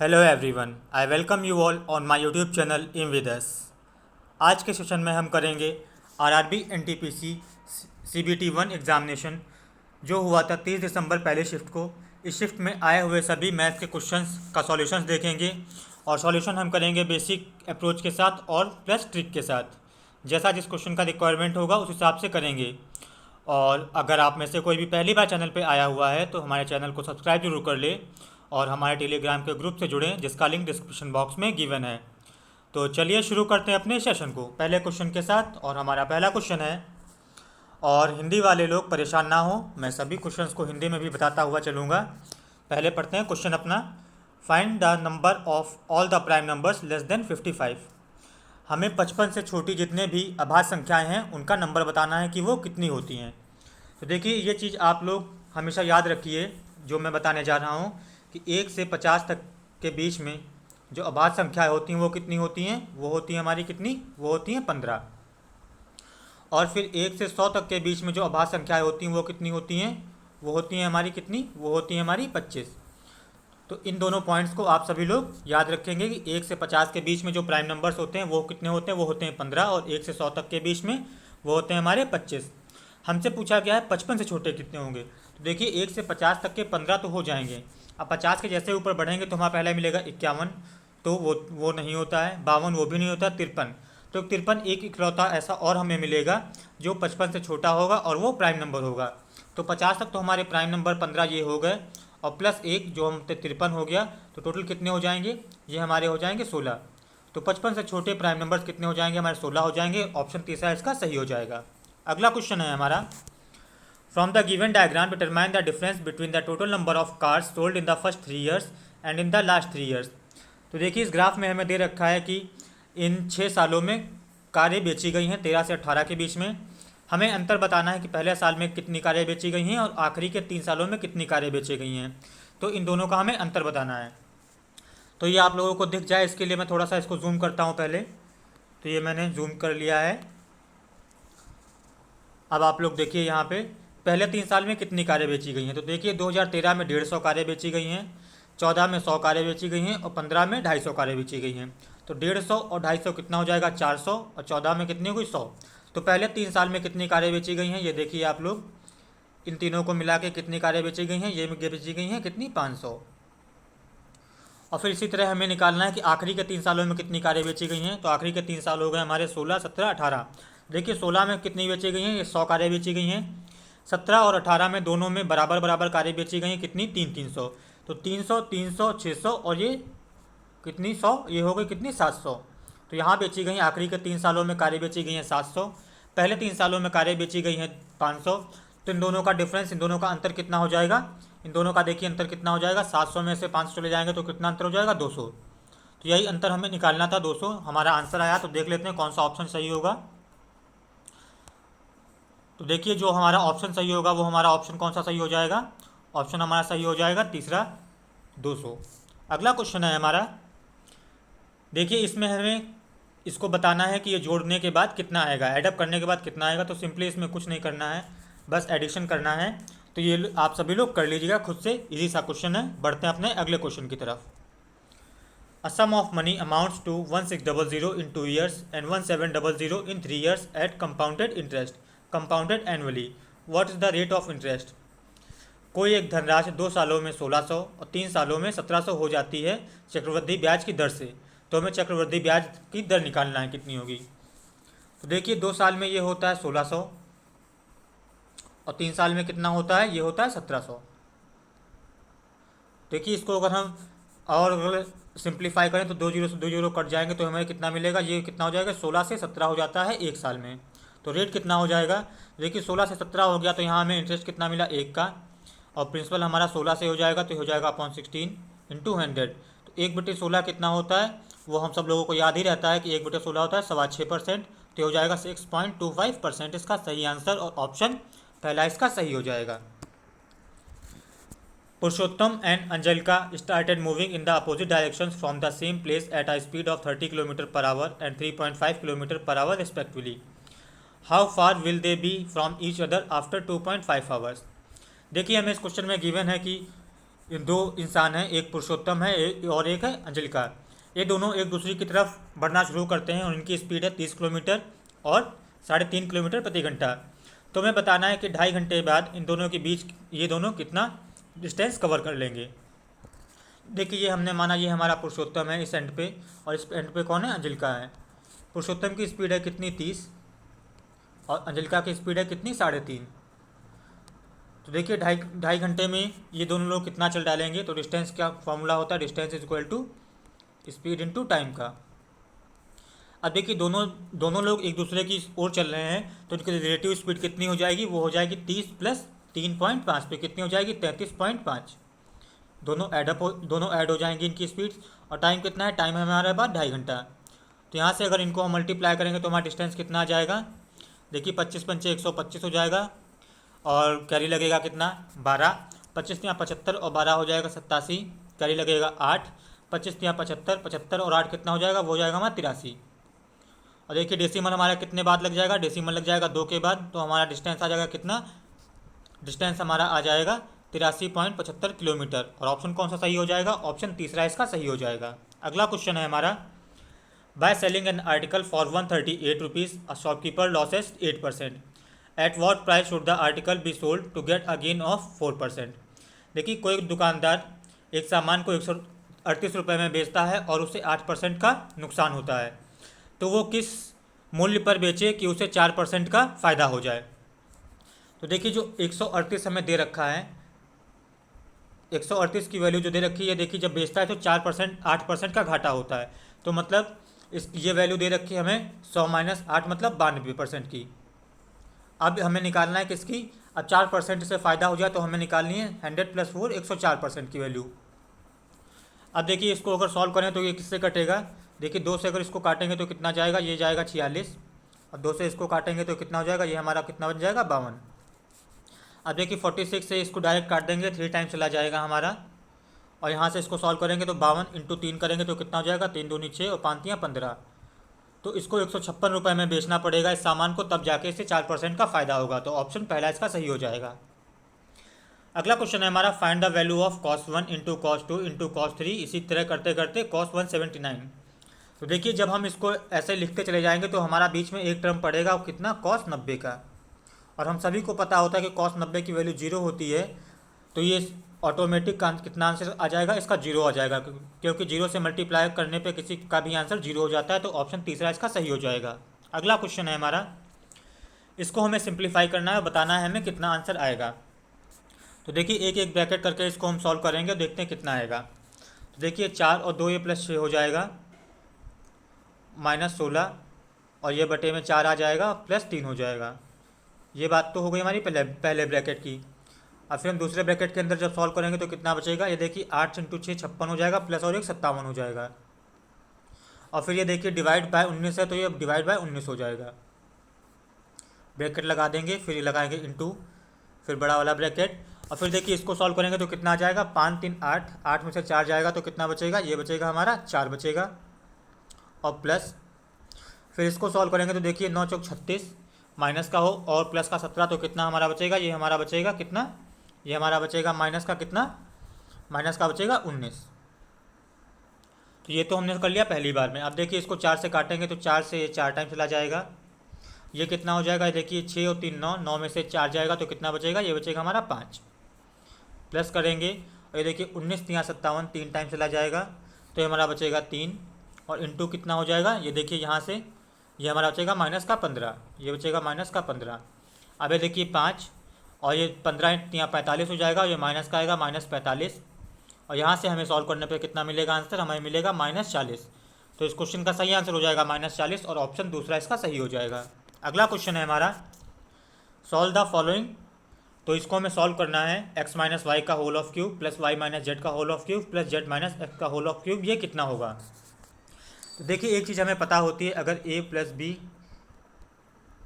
Hello everyone, I welcome you all on my YouTube channel in with us. आज के session में हम करेंगे आरआरबी एनटीपीसी सीबीटी 1 एग्जामिनेशन जो हुआ था 30 दिसंबर पहले शिफ्ट को। इस शिफ्ट में आए हुए सभी मैथ्स के क्वेश्चंस का सॉल्यूशंस देखेंगे और सॉल्यूशन हम करेंगे बेसिक अप्रोच के साथ और प्लस ट्रिक के साथ। जैसा जिस क्वेश्चन का रिक्वायरमेंट होगा उस हिसाब से करेंगे। और अगर आप में से कोई भी पहली बार चैनल पे आया हुआ है तो हमारे चैनल को सब्सक्राइब जरूर कर ले और हमारे टेलीग्राम के ग्रुप से जुड़ें जिसका लिंक डिस्क्रिप्शन बॉक्स में गिवन है। तो चलिए शुरू करते हैं अपने सेशन को पहले क्वेश्चन के साथ। और हमारा पहला क्वेश्चन है, और हिंदी वाले लोग परेशान ना हो, मैं सभी क्वेश्चंस को हिंदी में भी बताता हुआ चलूँगा। पहले पढ़ते हैं क्वेश्चन अपना। Find the number of all the prime numbers less than 55। हमें 55 से छोटी जितने भी अभाज्य संख्याएं हैं उनका नंबर बताना है कि वो कितनी होती हैं। तो देखिए ये चीज़ आप लोग हमेशा याद रखिए जो मैं बताने जा रहा हूँ कि 1 से 50 तक के बीच में जो अभाज्य संख्याएं होती हैं वो कितनी होती हैं, वो होती हैं हमारी कितनी, वो होती हैं 15। और फिर 1 से 100 तक के बीच में जो अभाज्य संख्याएं होती हैं वो कितनी होती हैं, वो होती हैं हमारी कितनी, वो होती हैं हमारी 25। तो इन दोनों पॉइंट्स को आप सभी लोग याद रखेंगे कि 1 से 50 के बीच में जो प्राइम नंबर्स होते हैं वो कितने होते हैं, वो होते हैं 15। और 1 से 100 तक के बीच में वो होते हैं हमारे 25। हमसे पूछा गया है 55 से छोटे कितने होंगे। तो देखिए 1 से 50 तक के 15 तो हो जाएंगे। अब 50 के जैसे ऊपर बढ़ेंगे तो हमारा पहला मिलेगा 51, तो वो नहीं होता है। 52 वो भी नहीं होता। 53, तो 53 एक इकलौता ऐसा और हमें मिलेगा जो 55 से छोटा होगा और वो प्राइम नंबर होगा। तो 50 तक तो हमारे प्राइम नंबर 15 ये हो गए और प्लस एक जो हम 53 हो गया, तो टोटल कितने हो जाएंगे, ये हमारे हो जाएंगे 16। तो 55 से छोटे प्राइम नंबर्स कितने हो जाएंगे, हमारे 16 हो जाएंगे। ऑप्शन तीसरा इसका सही हो जाएगा। अगला क्वेश्चन है हमारा, from the given diagram determine the difference between the total number of cars sold in the first 3 years and in the last 3 years. तो देखिए इस ग्राफ में हमें दे रखा है कि इन 6 सालों में कारें बेची गई हैं 13 से 18 के बीच में। हमें अंतर बताना है कि पहले साल में कितनी कारें बेची गई हैं और आखिरी के 3 सालों में कितनी कारें बेची गई हैं। तो इन दोनों का हमें अंतर बताना है। तो ये आप लोगों को दिख जाए इसके लिए मैं थोड़ा सा इसको जूम करता हूँ पहले। तो ये मैंने जूम कर लिया है। अब आप लोग देखिए यहाँ पे पहले 3 साल में कितनी कारें बेची गई हैं। तो देखिए 2013 में 150 कारें बेची गई हैं, 14 में 100 कारें बेची गई हैं और 15 में 250 कारें बेची गई हैं। तो 150 और 250 कितना हो जाएगा, 400। और 14 में कितनी हुई, 100। तो पहले 3 साल में कितनी कारें बेची गई हैं, ये देखिए आप लोग इन तीनों को मिला के कितनी कारें बेची गई हैं, ये बेची गई हैं कितनी, 500। और फिर इसी तरह हमें निकालना है कि आखिरी के 3 सालों में कितनी कारें बेची गई हैं। तो आखिरी के 3 साल हो गए हमारे 16, 17, 18। देखिए 16 में कितनी बेची गई हैं, ये 100 कारें बेची गई हैं। 17 और 18 में दोनों में बराबर बराबर कारें बेची गई हैं कितनी, 300। तो 300, 300, 600 और ये कितनी, 100, ये हो गई कितनी, 700। तो यहाँ बेची गई आखिरी के 3 सालों में कारें बेची गई हैं 700। पहले 3 सालों में कारें बेची गई हैं 500। तो इन दोनों का डिफरेंस, इन दोनों का अंतर कितना हो जाएगा, इन दोनों का देखिए अंतर कितना हो जाएगा, 700 में से 500 चले जाएंगे तो कितना अंतर हो जाएगा, 200। तो यही अंतर हमें निकालना था, 200 हमारा आंसर आया। तो देख लेते हैं कौन सा ऑप्शन सही होगा। तो देखिए जो हमारा ऑप्शन सही होगा वो हमारा ऑप्शन कौन सा सही हो जाएगा, ऑप्शन हमारा सही हो जाएगा तीसरा, 200। अगला क्वेश्चन है हमारा, देखिए इसमें हमें इसको बताना है कि ये जोड़ने के बाद कितना आएगा, एडअप करने के बाद कितना आएगा। तो सिंपली इसमें कुछ नहीं करना है, बस एडिशन करना है। तो ये आप सभी लोग कर लीजिएगा खुद से, इजी सा क्वेश्चन है। बढ़ते हैं अपने अगले क्वेश्चन की तरफ। A sum of money amounts to 1600 in 2 years and 1700 in 3 years at compounded interest compounded annually, what is the rate of interest. कोई एक धनराशि 2 सालों में 1600 और 3 सालों में 1700 हो जाती है चक्रवृद्धि ब्याज की दर से। तो हमें चक्रवृद्धि ब्याज की दर निकालना है कितनी होगी। तो देखिए 2 साल में ये होता है 1600 और 3 साल में कितना होता है, ये होता है 1700। देखिए इसको अगर हम और अगर सिंप्लीफाई करें तो 2 जीरो से 2 जीरो कट जाएंगे तो हमें कितना मिलेगा, ये कितना हो जाएगा, 16 से 17 हो जाता है 1 साल में। तो रेट कितना हो जाएगा, देखिए 16 से 17 हो गया तो यहाँ हमें इंटरेस्ट कितना मिला, 1 का। और प्रिंसिपल हमारा 16 से हो जाएगा तो हो जाएगा अपॉन 16 इंटू 100। तो 1/16 कितना होता है, वो हम सब लोगों को याद ही रहता है कि 1/16 होता है 6.25%। तो हो जाएगा 6.25% इसका सही आंसर, और ऑप्शन पहला इसका सही हो जाएगा। Purushottam and Anjalika started moving in the opposite direction from the same place at a speed of 30 kilometre per hour and 3.5 kilometre per hour respectively. How far will they be from each other after 2.5 hours. देखिए हमें इस question में given है कि ये दो इंसान हैं, एक पुरुषोत्तम है और एक है अंजलिका। ये दोनों एक दूसरे की तरफ बढ़ना शुरू करते हैं और इनकी स्पीड है 30 किलोमीटर और 3.5 किलोमीटर प्रति घंटा। तो हमें बताना है कि 2.5 घंटे बाद इन दोनों के बीच ये दोनों कितना डिस्टेंस कवर कर लेंगे। देखिए ये हमने माना ये हमारा पुरुषोत्तम है इस एंड पे, और इस एंड पे कौन है, अंजलिका है। पुरुषोत्तम की स्पीड है कितनी, 30, और अंजलिका की स्पीड है कितनी, 3.5। तो देखिए ढाई घंटे में ये दोनों लोग कितना चल डालेंगे। तो डिस्टेंस क्या फॉर्मूला होता है, distance is equal to speed into time का। अब देखिए दोनों लोग एक दूसरे की ओर चल रहे हैं, तो इनकी रिलेटिव स्पीड कितनी हो जाएगी, वो हो जाएगी 30 प्लस 3.5 पे कितनी हो जाएगी, 33.5। दोनों ऐड हो जाएंगी इनकी स्पीड। और टाइम कितना है, टाइम है हमारे पास 2.5 घंटा। तो यहाँ से अगर इनको हम मल्टीप्लाई करेंगे तो हमारा डिस्टेंस कितना आ जाएगा, देखिए 25 पंचे 125 हो जाएगा, और कैरी लगेगा कितना, 12। 25 यहाँ 75 और 12 हो जाएगा 87, कैरी लगेगा 8। 25 यहाँ 75, 75 और 8 कितना हो जाएगा, वो हो जाएगा हमारा 83। और देखिए डेसिमल हमारा कितने बाद लग जाएगा, डेसिमल लग जाएगा 2 के बाद। तो हमारा डिस्टेंस आ जाएगा कितना, डिस्टेंस हमारा आ जाएगा 83.75 किलोमीटर। और ऑप्शन कौन सा सही हो जाएगा, ऑप्शन तीसरा इसका सही हो जाएगा। अगला क्वेश्चन है हमारा, by selling an article for 138 rupees a shopkeeper losses 8%। At what price should the article be sold to get a gain of 4%। देखिए कोई दुकानदार एक सामान को 138 रुपये में बेचता है और उसे 8% का नुकसान होता है, तो वो किस मूल्य पर बेचे कि उसे 4% का फ़ायदा हो जाए। तो देखिए जो 138 हमें दे रखा है, 138 की वैल्यू जो दे रखी है, देखिए जब बेचता है तो 4% 8% का घाटा होता है। तो मतलब ये वैल्यू दे रखी है हमें 100 माइनस 8 मतलब 92% की। अब हमें निकालना है किसकी, अब 4% से फ़ायदा हो जाए तो हमें निकालनी है 100 प्लस 4 104% की वैल्यू। अब देखिए इसको अगर सॉल्व करें तो ये किससे कटेगा, देखिए 2 से अगर इसको काटेंगे तो कितना जाएगा, ये जाएगा 46, और 2 से इसको काटेंगे तो कितना हो जाएगा, ये हमारा कितना बन जाएगा, 52। अब देखिए 46 से इसको डायरेक्ट काट देंगे, 3 टाइम चला जाएगा हमारा, और यहाँ से इसको सॉल्व करेंगे तो 52 इंटू 3 करेंगे तो कितना हो जाएगा, 3 दूनी 6 और 5 तियाँ 15। तो इसको 156 रुपये में बेचना पड़ेगा इस सामान को, तब जाके इससे 4% का फ़ायदा होगा। तो ऑप्शन पहला इसका सही हो जाएगा। अगला क्वेश्चन है हमारा, find the value of cos 1 into cos 2 into cos 3। इसी तरह करते करते कॉस 179। तो देखिए जब हम इसको ऐसे लिखते चले जाएंगे तो हमारा बीच में एक टर्म पड़ेगा कितना, कॉस 90 का। और हम सभी को पता होता है कि कॉस 90 की वैल्यू 0 होती है, तो ये ऑटोमेटिक कितना आंसर आ जाएगा, इसका 0 आ जाएगा, क्योंकि 0 से मल्टीप्लाई करने पे किसी का भी आंसर 0 हो जाता है। तो ऑप्शन तीसरा इसका सही हो जाएगा। अगला क्वेश्चन है हमारा, इसको हमें सिंप्लीफाई करना है, बताना है हमें कितना आंसर आएगा। तो देखिए एक एक ब्रैकेट करके इसको हम सॉल्व करेंगे, देखते हैं कितना आएगा। तो देखिए 4 और 2 ये प्लस 6 हो जाएगा, माइनस 16, और ये बटे में 4 आ जाएगा, प्लस 3 हो जाएगा। ये बात तो हो गई हमारी पहले ब्रैकेट की। अब फिर हम दूसरे ब्रैकेट के अंदर जब सॉल्व करेंगे तो कितना बचेगा, ये देखिए 8 इंटू 6 56 हो जाएगा, प्लस और 1 57 हो जाएगा। और फिर ये देखिए डिवाइड बाय 19 है, तो ये डिवाइड बाय 19 हो जाएगा। ब्रैकेट लगा देंगे, फिर ये लगाएंगे इंटू, फिर बड़ा वाला ब्रैकेट, और फिर देखिए इसको सॉल्व करेंगे तो कितना आ जाएगा, 5 3 8, 8 में से 4 जाएगा तो कितना बचेगा, ये बचेगा हमारा 4 बचेगा, और प्लस फिर इसको सॉल्व करेंगे तो देखिए 9 चौक 36, माइनस का हो और प्लस का 17, तो कितना हमारा बचेगा, ये हमारा बचेगा कितना, ये हमारा बचेगा माइनस का कितना, माइनस का बचेगा 19। तो ये तो हमने कर लिया पहली बार में। अब देखिए इसको 4 से काटेंगे तो 4 से 4 टाइम चला जाएगा, ये कितना हो जाएगा, देखिए 6 और 3 9, 9 में से 4 जाएगा तो कितना बचेगा, ये बचेगा हमारा 5। प्लस करेंगे और ये देखिए 19 तियाँ 57, 3 टाइम चला जाएगा, तो ये हमारा बचेगा 3, और इंटू कितना हो जाएगा, ये देखिए यहाँ से ये हमारा बचेगा माइनस का 15, ये बचेगा माइनस का 15। अब ये देखिए 5 और ये 15 तियाँ 45 हो जाएगा, ये माइनस का आएगा माइनस 45, और यहाँ से हमें सॉल्व करने पे कितना मिलेगा आंसर, हमें मिलेगा -40। तो इस क्वेश्चन का सही आंसर हो जाएगा -40, और ऑप्शन दूसरा इसका सही हो जाएगा। अगला क्वेश्चन है हमारा, सॉल्व द फॉलोइंग। तो इसको हमें सॉल्व करना है, x माइनस वाई का whole of cube plus Y minus Z का whole of cube plus Z minus X का होल ऑफ क्यूब, ये कितना होगा। तो देखिए एक चीज़ हमें पता होती है, अगर a प्लस बी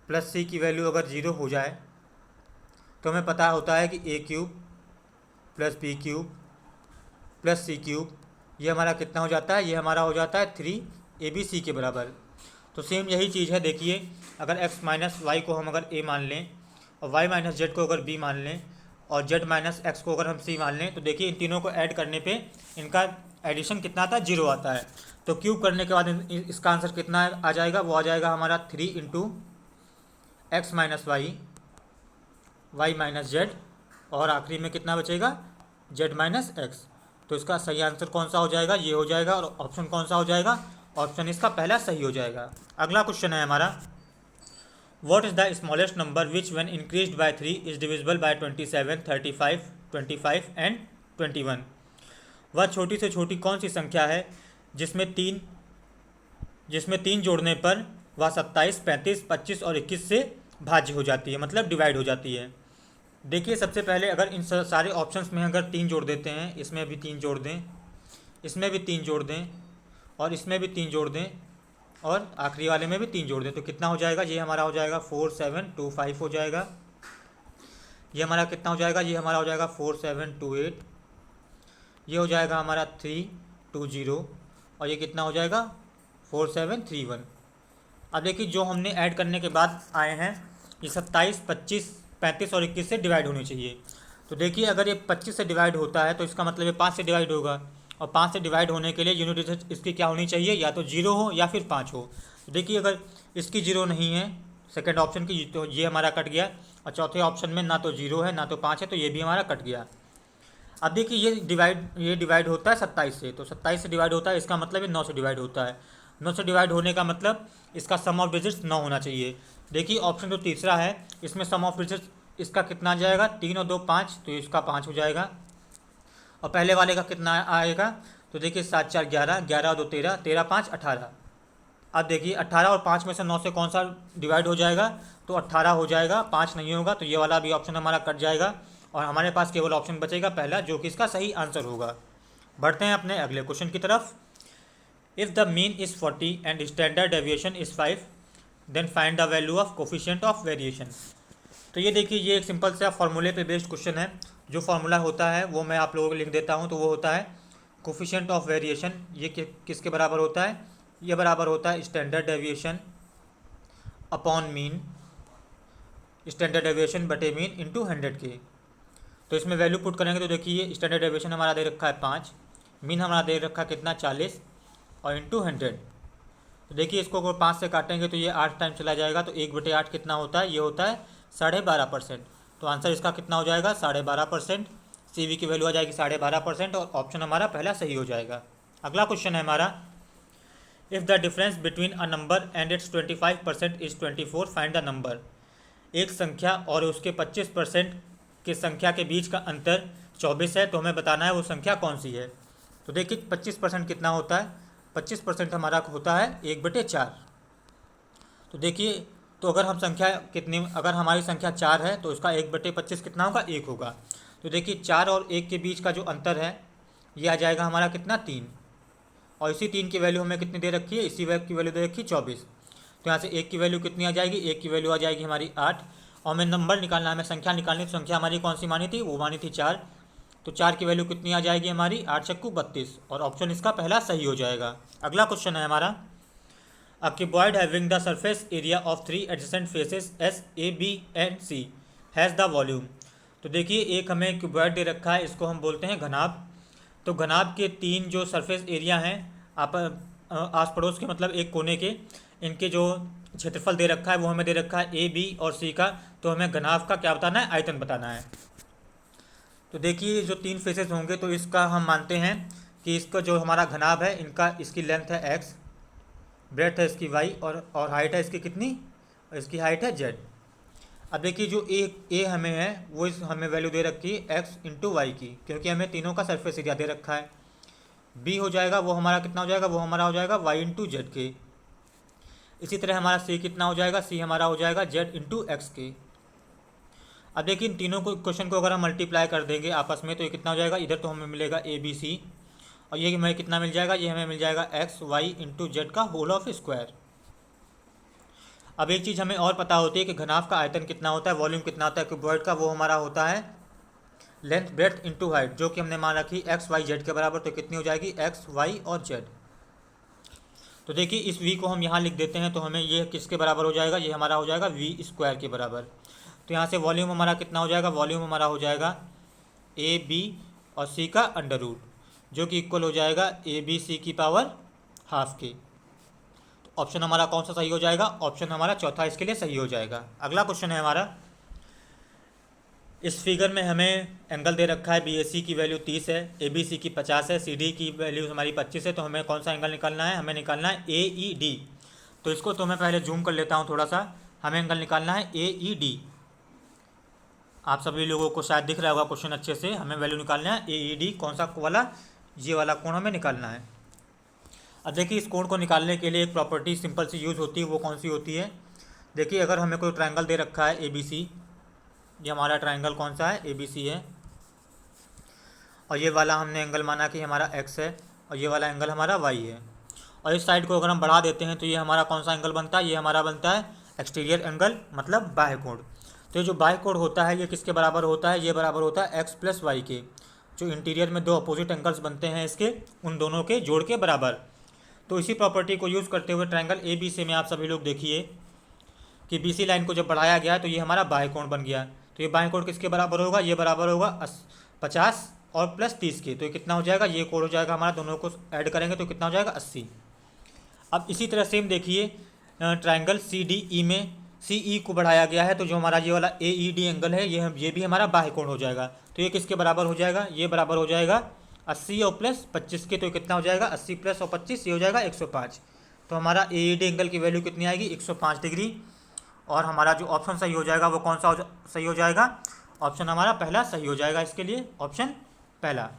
प्लस सी की वैल्यू अगर 0 हो जाए तो हमें पता होता है कि a cube plus B cube plus C cube, ये हमारा कितना हो जाता है, ये हमारा हो जाता है 3ab के बराबर। तो सेम यही चीज़ है, देखिए अगर x माइनस वाई को हम अगर a मान लें और y माइनस जेड को अगर b मान लें, और जेड माइनस एक्स को अगर हम सी मान लें तो देखिए इन तीनों को ऐड करने पे इनका एडिशन कितना आता है, 0 आता है। तो क्यूब करने के बाद इसका आंसर कितना आ जाएगा, वो आ जाएगा हमारा 3 into X minus Y, Y minus Z, और आखिरी में कितना बचेगा, जेड माइनस एक्स। तो इसका सही आंसर कौन सा हो जाएगा, ये हो जाएगा। और ऑप्शन कौन सा हो जाएगा, ऑप्शन इसका पहला सही हो जाएगा। अगला क्वेश्चन है हमारा, what is the smallest number which when increased by 3 is divisible by 27, 35, 25 and 21। वह छोटी से छोटी कौन सी संख्या है जिसमें तीन जोड़ने पर वह 27, 35, 25 और 21 से भाज्य हो जाती है, मतलब डिवाइड हो जाती है। देखिए सबसे पहले अगर इन सारे ऑप्शंस में अगर 3 जोड़ देते हैं, इसमें भी 3 जोड़ दें, इसमें भी 3 जोड़ दें, और इसमें भी 3 जोड़ दें, और आखिरी वाले में भी 3 जोड़ दें, तो कितना हो जाएगा, ये हमारा हो जाएगा 4725 हो जाएगा। ये हमारा कितना हो जाएगा, ये हमारा हो जाएगा 4728। ये हो जाएगा हमारा 320, और ये कितना हो जाएगा 4731। अब देखिए जो हमने ऐड करने के बाद आए हैं ये 27, 25, 35 और 21 से डिवाइड होनी चाहिए। तो देखिए अगर ये 25 से डिवाइड होता है तो इसका मतलब ये 5 से डिवाइड होगा, और 5 से डिवाइड होने के लिए यूनिट डिजिट इसकी क्या होनी चाहिए, या तो 0 हो या फिर 5 हो। तो देखिए अगर इसकी 0 नहीं है, सेकेंड ऑप्शन की, तो ये हमारा कट गया, और चौथे ऑप्शन में ना तो 0 है ना तो 5 है, तो ये भी हमारा कट गया। अब देखिए ये डिवाइड होता है 27 से, तो 27 से डिवाइड होता है, इसका मतलब ये 9 से डिवाइड होता है। 9 से डिवाइड होने का मतलब इसका सम ऑफ डिजिट्स 9 होना चाहिए। देखिए ऑप्शन जो तीसरा है इसमें सम ऑफ डिजिट्स इसका कितना आ जाएगा, 3 और 2 5, तो इसका 5 हो जाएगा। और पहले वाले का कितना आएगा, तो देखिए 7 4 11, 11 और 2 13, 13 5 18। अब देखिए 18 और 5 में से 9 से कौन सा डिवाइड हो जाएगा, तो 18 हो जाएगा, 5 नहीं होगा, तो ये वाला भी ऑप्शन हमारा कट जाएगा, और हमारे पास केवल ऑप्शन बचेगा पहला, जो कि इसका सही आंसर होगा। बढ़ते हैं अपने अगले क्वेश्चन की तरफ। If the mean is 40 and standard deviation is 5, then find the value of coefficient of variation. तो ये देखिए ये एक सिंपल सा फॉर्मूले पे बेस्ड क्वेश्चन है। जो फार्मूला होता है वो मैं आप लोगों को लिख देता हूँ। तो वो होता है कोफिशिएंट ऑफ वेरिएशन, ये किसके बराबर होता है, ये बराबर होता है standard deviation upon mean, standard deviation बटे मीन इंटू 100 के। तो इसमें वैल्यू पुट करेंगे तो देखिए स्टैंडर्ड डेविएशन हमारा दे रखा है 5, मीन हमारा दे रखा है कितना 40, और इंटू 100। तो देखिए इसको अगर 5 से काटेंगे तो ये 8 टाइम चला जाएगा, तो 1/8 कितना होता है, ये होता है 12.5%। तो आंसर इसका कितना हो जाएगा 12.5%। CV की वैल्यू आ जाएगी 12.5%, और ऑप्शन हमारा पहला सही हो जाएगा। अगला क्वेश्चन है हमारा, if the difference between a number and it's 25% is 24, find the number. एक संख्या और उसके 25% के संख्या के बीच का अंतर 24 है, तो हमें बताना है वो संख्या कौन सी है। तो देखिए 25% कितना होता है, 25% हमारा होता है 1/4। तो देखिए तो अगर हम संख्या कितनी, अगर हमारी संख्या 4 है तो उसका 1/25 कितना होगा, 1 होगा। तो देखिए 4 और 1 के बीच का जो अंतर है ये आ जाएगा हमारा कितना 3, और इसी 3 की वैल्यू हमें कितनी दे रखी है, इसी की वैल्यू दे रखी है 24। तो यहाँ से 1 की वैल्यू कितनी आ जाएगी, 1 की वैल्यू आ जाएगी हमारी 8, और हमें नंबर निकालना, हमें संख्या निकालनी, तो संख्या हमारी कौन सी मानी थी, वो मानी थी 4। तो 4 की वैल्यू कितनी आ जाएगी हमारी 8 चक्कू 32, और ऑप्शन इसका पहला सही हो जाएगा। अगला क्वेश्चन है हमारा, a cuboid having the surface area of 3 adjacent faces as A B and C has the volume. तो देखिए एक हमें क्यूबॉइड दे रखा है, इसको हम बोलते हैं घनाभ। तो घनाभ के 3 जो सरफेस एरिया हैं आप आस पड़ोस के, मतलब एक कोने के, इनके जो क्षेत्रफल दे रखा है वो हमें दे रखा है ए बी और सी का। तो हमें घनाभ का क्या बताना है, आयतन बताना है। तो देखिए जो 3 फेसेस होंगे तो इसका हम मानते हैं कि इसका जो हमारा घनाभ है इनका, इसकी लेंथ है x, ब्रेथ है इसकी y, और हाइट है इसकी कितनी, और इसकी हाइट है z। अब देखिए जो ए हमें है वो इस हमें वैल्यू दे रखी है x इंटू वाई की, क्योंकि हमें तीनों का सरफेस एरिया दे रखा है। b हो जाएगा वो हमारा कितना हो जाएगा, वो हमारा हो जाएगा y इंटू जेड के। इसी तरह हमारा c कितना हो जाएगा, c हमारा हो जाएगा z इंटू एक्स के। अब देखिए इन तीनों को क्वेश्चन को अगर हम मल्टीप्लाई कर देंगे आपस में तो ये कितना हो जाएगा, इधर तो हमें मिलेगा ए बी सी, और ये हमें कितना मिल जाएगा, ये हमें मिल जाएगा एक्स वाई इंटू जेड का होल ऑफ स्क्वायर। अब एक चीज़ हमें और पता होती है कि घनाभ का आयतन कितना होता है, वॉल्यूम कितना होता है क्यूबॉइड का, वो हमारा होता है लेंथ ब्रेथ इंटू हाइट, जो कि हमने मान रखी एक्स वाई जेड के बराबर। तो कितनी हो जाएगी, एक्स वाई और जेड। तो देखिए इस v को हम यहाँ लिख देते हैं, तो हमें ये किसके बराबर हो जाएगा, ये हमारा हो जाएगा v स्क्वायर के बराबर। तो यहाँ से वॉल्यूम हमारा कितना हो जाएगा, वॉल्यूम हमारा हो जाएगा ए बी और सी का अंडर रूट, जो कि इक्वल हो जाएगा ए बी सी की पावर हाफ के। तो ऑप्शन हमारा कौन सा सही हो जाएगा, ऑप्शन हमारा चौथा इसके लिए सही हो जाएगा। अगला क्वेश्चन है हमारा, इस फिगर में हमें एंगल दे रखा है बी ए सी की वैल्यू 30 है, ए बी सी की 50 है, सी डी की वैल्यू हमारी 25 है। तो हमें कौन सा एंगल निकालना है, हमें निकालना है ए ई डी। तो इसको तो मैं पहले जूम कर लेता हूँ थोड़ा सा। हमें एंगल निकालना है ए ई डी। आप सभी लोगों को शायद दिख रहा होगा क्वेश्चन अच्छे से। हमें वैल्यू निकालना है ए ई डी, कौन सा वाला, ये वाला कोण हमें निकालना है। अब देखिए इस कोण को निकालने के लिए एक प्रॉपर्टी सिंपल सी यूज़ होती है, वो कौन सी होती है। देखिए अगर हमें कोई ट्रायंगल दे रखा है ए बी सी, ये हमारा ट्रायंगल कौन सा है, ए बी सी है, और ये वाला हमने एंगल माना कि हमारा एक्स है, और ये वाला एंगल हमारा वाई है। और इस साइड को अगर हम बढ़ा देते हैं तो ये हमारा कौन सा एंगल बनता है, ये हमारा बनता है एक्सटीरियर एंगल, मतलब बाह्य कोण। तो ये जो बाह्य कोण होता है ये किसके बराबर होता है, ये बराबर होता है एक्स प्लस वाई के। जो इंटीरियर में दो अपोजिट एंगल्स बनते हैं इसके, उन दोनों के जोड़ के बराबर। तो इसी प्रॉपर्टी को यूज़ करते हुए ट्रायंगल ए बी सी में आप सभी लोग देखिए कि बी सी लाइन को जब बढ़ाया गया तो ये हमारा बाह्य कोण बन गया। तो ये बाह्य कोण किसके बराबर होगा, ये बराबर होगा 50 और प्लस 30 के। तो ये कितना हो जाएगा, ये कोण हो जाएगा हमारा, दोनों को ऐड करेंगे तो कितना हो जाएगा 80। अब इसी तरह सेम देखिए ट्रायंगल सी डी ई में सी ई को बढ़ाया गया है, तो जो हमारा ये वाला ए ई डी एंगल है ये भी हमारा बाह्य कोण हो जाएगा। तो ये किसके बराबर हो जाएगा, ये बराबर हो जाएगा 80 और प्लस 25 के। तो कितना हो जाएगा 80 प्लस और 25, ये हो जाएगा 105। तो हमारा ए ई डी एंगल की वैल्यू कितनी आएगी, 105 डिग्री। और हमारा जो ऑप्शन सही हो जाएगा वो कौन सा सही हो जाएगा, ऑप्शन हमारा पहला सही हो जाएगा। इसके लिए ऑप्शन पहला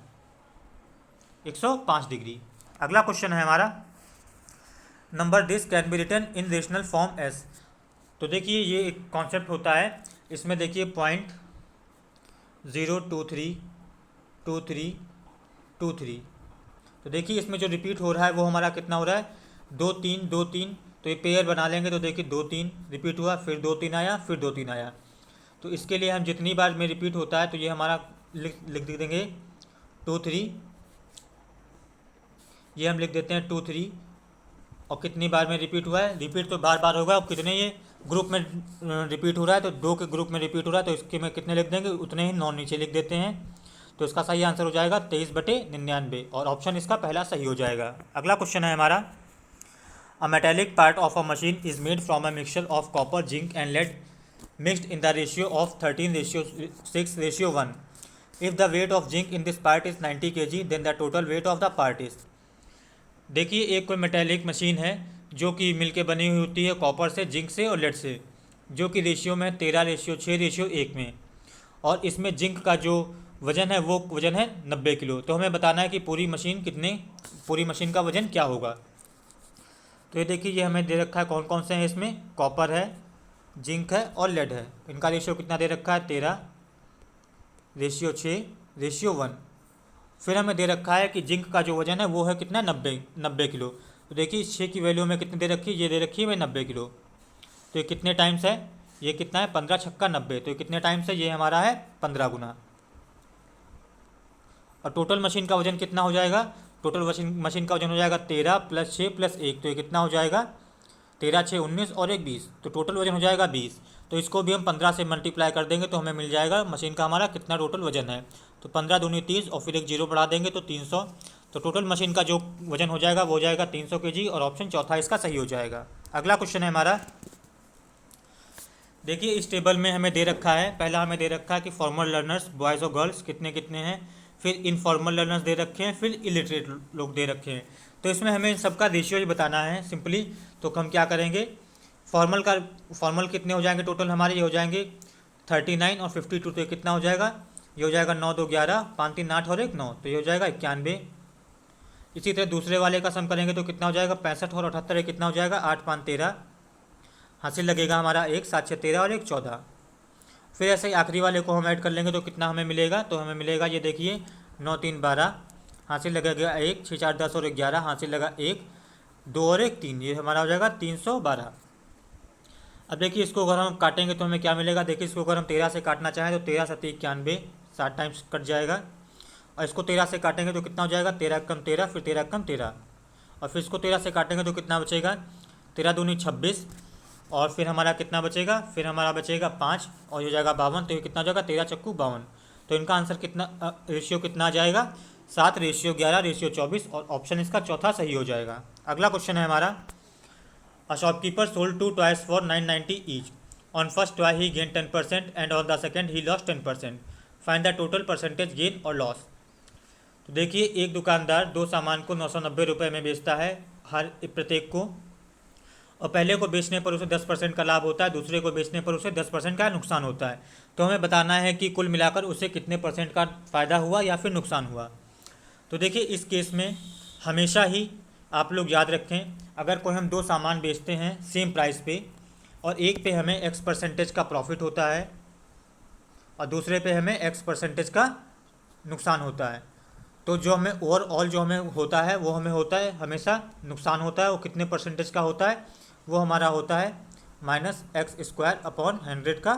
105 डिग्री। अगला क्वेश्चन है हमारा, number this can be written in rational form as. तो देखिए ये एक कॉन्सेप्ट होता है, इसमें देखिए पॉइंट 0232323। तो देखिए इसमें जो रिपीट हो रहा है वो हमारा कितना हो रहा है, 2 3 2 3। तो ये पेयर बना लेंगे तो देखिए 2 3 रिपीट हुआ, फिर 2 3 आया, फिर 2 3 आया। तो इसके लिए हम जितनी बार में रिपीट होता है तो ये हमारा लिख देंगे 2 3, ये हम लिख देते हैं 2 3। और कितनी बार में रिपीट हुआ है, रिपीट तो बार बार होगा। और कितने ये ग्रुप में रिपीट हो रहा है, तो 2 के ग्रुप में रिपीट हो रहा है, तो इसके में कितने लिख देंगे, उतने ही 9 नीचे लिख देते हैं। तो इसका सही आंसर हो जाएगा 23/99, और ऑप्शन इसका पहला सही हो जाएगा। अगला क्वेश्चन है हमारा, a metallic part of a machine is made from a mixture of copper, zinc and lead mixed in the ratio of 13:6:1। If the weight of zinc in this part is 90 kg, then the total weight of the part is. देखिए एक कोई metallic machine है जो कि मिलके बनी हुई होती है कॉपर से, जिंक से और लेड से, जो कि रेशियो में 13:6:1 में। और इसमें जिंक का जो वज़न है वो वज़न है 90 किलो। तो हमें बताना है कि पूरी मशीन का वज़न क्या होगा। तो ये देखिए ये हमें दे रखा है कौन कौन से हैं इसमें, कॉपर है, जिंक है और लेड है। इनका रेशियो कितना दे रखा है, 13:6:1। फिर हमें दे रखा है कि जिंक का जो वज़न है वो है कितना, 90 किलो। तो देखिए 6 की वैल्यू में कितनी दे रखी है, ये दे रखी है मैं 90 किलो। तो ये कितने टाइम्स है, ये कितना है 15 छक्का 90। तो ये कितने टाइम्स है, ये हमारा है 15 गुना। और टोटल मशीन का वज़न कितना हो जाएगा, टोटल मशीन का वज़न हो जाएगा 13 + 6 + 1। तो ये कितना हो जाएगा, 13 6 19 और 1 20। तो टोटल वज़न हो जाएगा 20। तो इसको भी हम 15 से मल्टीप्लाई कर देंगे तो हमें मिल जाएगा मशीन का हमारा कितना टोटल वज़न है। तो 15 दूनी 30 और फिर एक जीरो बढ़ा देंगे तो 300। तो टोटल मशीन का जो वज़न हो जाएगा वो हो जाएगा 300 kg, और ऑप्शन चौथा इसका सही हो जाएगा। अगला क्वेश्चन है हमारा, देखिए इस टेबल में हमें दे रखा है, पहला हमें दे रखा है कि फॉर्मल लर्नर्स बॉयज़ और गर्ल्स कितने कितने हैं, फिर इनफॉर्मल लर्नर्स दे रखे हैं, फिर इलिटरेट लोग दे रखे हैं। तो इसमें हमें इन सबका रेशियो ही बताना है सिंपली। तो हम क्या करेंगे, फॉर्मल कितने हो जाएंगे टोटल हमारे, ये हो जाएंगे 39 और 52। तो ये कितना हो जाएगा, ये हो जाएगा 9 2 11, 5 3 8 और 1 9। तो ये हो जाएगा 91। इसी तरह दूसरे वाले का सम करेंगे तो कितना हो जाएगा 65 और 78। कितना हो जाएगा 8 5 13, हासिल लगेगा हमारा 1 7 6 13 और 1 14। फिर ऐसे ही आखिरी वाले को हम ऐड कर लेंगे तो कितना हमें मिलेगा, तो हमें मिलेगा ये देखिए 9 3 12, हासिल लगेगा 1 6 4 10 और 11, हासिल लगा 1 2 और 1 3। ये हमारा हो जाएगा 312। अब देखिए इसको अगर हम काटेंगे तो हमें क्या मिलेगा, देखिए इसको अगर हम 13 से काटना चाहें तो 13 7 91, 60 टाइम्स कट जाएगा। और इसको 13 से काटेंगे तो कितना हो जाएगा, 13 कम 13, फिर 13 कम 13। और फिर इसको 13 से काटेंगे तो कितना बचेगा, 13 दूनी 26, और फिर हमारा कितना बचेगा, फिर हमारा बचेगा 5 और ये हो जाएगा 52, तो ये कितना हो जाएगा 13 चक्कू 52। तो इनका आंसर कितना रेशियो कितना आ जाएगा 7:11:24 और ऑप्शन इसका चौथा सही हो जाएगा। अगला क्वेश्चन है हमारा, a shopkeeper sold 2 toys for 990 each. On first toy he gain 10% and on the second he loss 10%। Find the total percentage gain और लॉस। तो देखिए, एक दुकानदार दो सामान को 990 रुपये में बेचता है हर प्रत्येक को, और पहले को बेचने पर उसे 10% का लाभ होता है, दूसरे को बेचने पर उसे 10% का नुकसान होता है। तो हमें बताना है कि कुल मिलाकर उसे कितने परसेंट का फ़ायदा हुआ या फिर नुकसान हुआ। तो देखिए, इस केस में हमेशा ही आप लोग याद रखें, अगर कोई हम दो सामान बेचते हैं सेम प्राइस पे और एक पे हमें एक्स परसेंटेज का प्रॉफिट होता है और दूसरे पे हमें एक्स परसेंटेज का नुकसान होता है, तो जो हमें ओवरऑल जो हमें होता है वो हमें होता है हमेशा नुकसान होता है। वो कितने परसेंटेज का होता है, वो हमारा होता है -x² अपॉन 100 का।